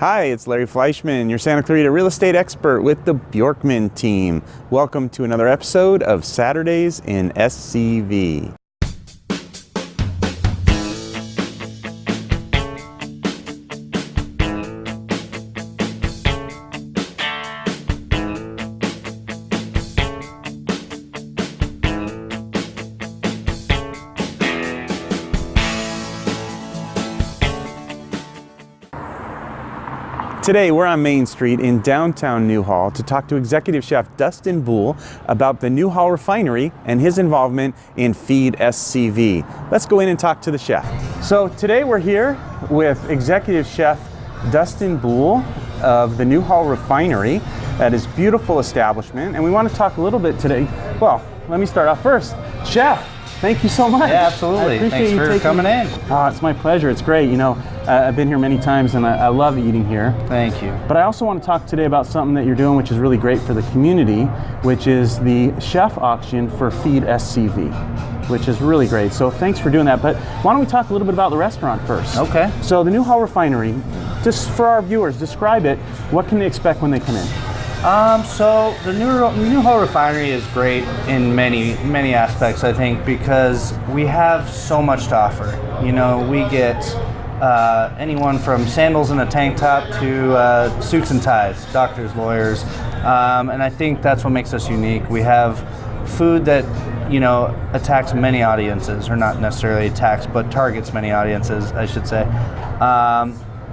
Hi, it's Larry Fleischman, your Santa Clarita real estate expert with the Bjorkman team. Welcome to another episode of Saturdays in SCV. Today we're on Main Street in downtown Newhall to talk to Executive Chef Dustin Boole about the Newhall Refinery and his involvement in Feed SCV. Let's go in and talk to the chef. So today we're here with Executive Chef Dustin Boole of the Newhall Refinery at his beautiful establishment, and we want to talk a little bit today. Well, let me start off first. Chef, thank you so much. Yeah, absolutely. Thanks for coming in. Oh, it's my pleasure. It's great. You know, I've been here many times and I love eating here. Thank you. But I also want to talk today about something that you're doing which is really great for the community, which is the chef auction for Feed SCV, which is really great. So thanks for doing that. But why don't we talk a little bit about the restaurant first? Okay. So the Newhall Refinery, just for our viewers, describe it. What can they expect when they come in? So the Newhall Refinery is great in many aspects, I think, because we have so much to offer. You know, we get anyone from sandals and a tank top to suits and ties, doctors, lawyers, and I think that's what makes us unique. We have food that, you know, attacks many audiences, or not necessarily attacks, but targets many audiences, I should say.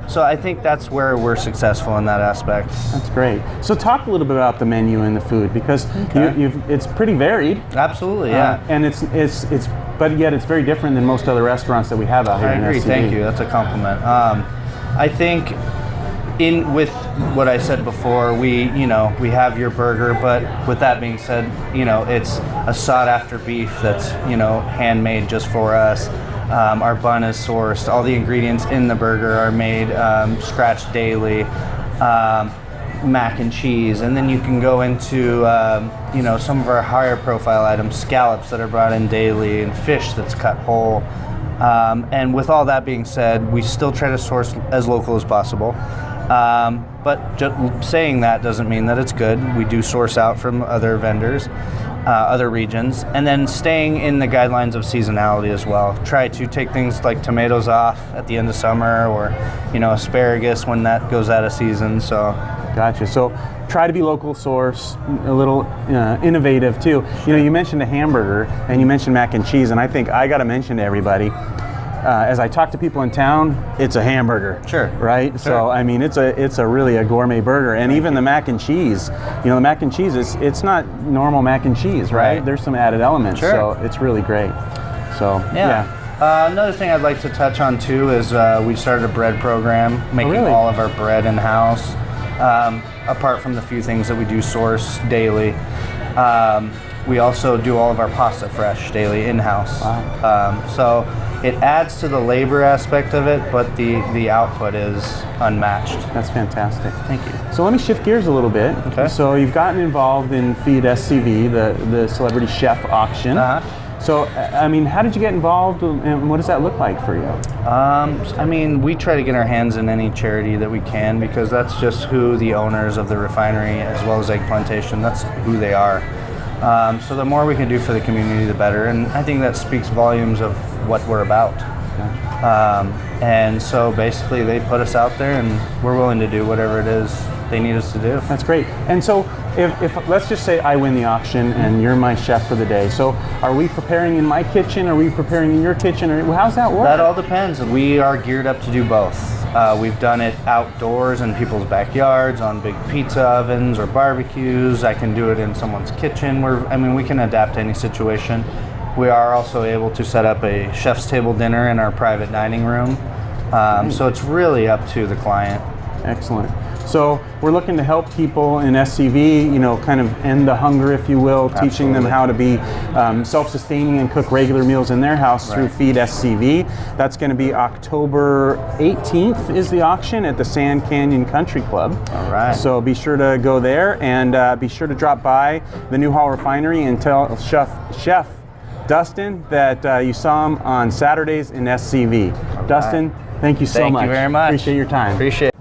So I think that's where we're successful in that aspect. That's great. So talk a little bit about the menu and the food, because it's pretty varied. Absolutely, yeah. And but yet it's very different than most other restaurants that we have out here. I agree. Thank you. That's a compliment. I think with what I said before, we have your burger, but with that being said, it's a sought after beef that's handmade just for us. Our bun is sourced. All the ingredients in the burger are made scratched daily. Mac and cheese, and then you can go into some of our higher profile items, scallops that are brought in daily, and fish that's cut whole. And with all that being said, we still try to source as local as possible. But just saying that doesn't mean that it's good. We do source out from other vendors, other regions, and then staying in the guidelines of seasonality as well. Try to take things like tomatoes off at the end of summer, or asparagus when that goes out of season. So gotcha. So try to be local source, a little innovative too. You mentioned a hamburger and you mentioned mac and cheese, and I think I got to mention to everybody, as I talk to people in town, it's a hamburger. Sure. Right? Sure. So I mean, it's a really a gourmet burger, and even the mac and cheese. The mac and cheese it's not normal mac and cheese, right? There's some added elements, sure. So it's really great. So yeah. Another thing I'd like to touch on too is we started a bread program, making all of our bread in house. Apart from the few things that we do source daily. We also do all of our pasta fresh daily in-house. Wow. So it adds to the labor aspect of it, but the output is unmatched. That's fantastic. Thank you. So let me shift gears a little bit. Okay. So you've gotten involved in Feed SCV, the celebrity chef auction. So, I mean, how did you get involved, and what does that look like for you? I mean, we try to get our hands in any charity that we can, because that's just who the owners of the refinery, as well as Egg Plantation, that's who they are. So the more we can do for the community, the better, and I think that speaks volumes of what we're about. And so basically they put us out there, and we're willing to do whatever it is they need us to do. That's great. And so if let's just say I win the auction and you're my chef for the day, so are we preparing in my kitchen, are we preparing in your kitchen, or how's that work? That all depends. We are geared up to do both. We've done it outdoors in people's backyards, on big pizza ovens or barbecues. I can do it in someone's kitchen. We can adapt to any situation. We are also able to set up a chef's table dinner in our private dining room. So it's really up to the client. Excellent. So we're looking to help people in SCV, kind of end the hunger, if you will, teaching them how to be self-sustaining and cook regular meals in their house through Feed SCV. That's going to be October 18th is the auction at the Sand Canyon Country Club. All right. So be sure to go there, and be sure to drop by the Newhall Refinery and tell Chef Dustin that you saw him on Saturdays in SCV. Dustin, thank you so much. Thank you very much. Appreciate your time. Appreciate it.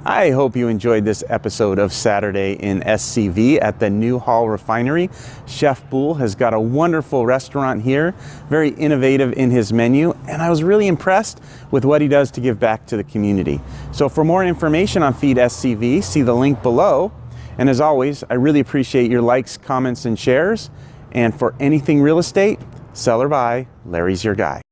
I hope you enjoyed this episode of Saturday in SCV at the Newhall Refinery. Chef Boole has got a wonderful restaurant here, very innovative in his menu, and I was really impressed with what he does to give back to the community. So for more information on Feed SCV, see the link below. And as always, I really appreciate your likes, comments, and shares. And for anything real estate, sell or buy, Larry's your guy.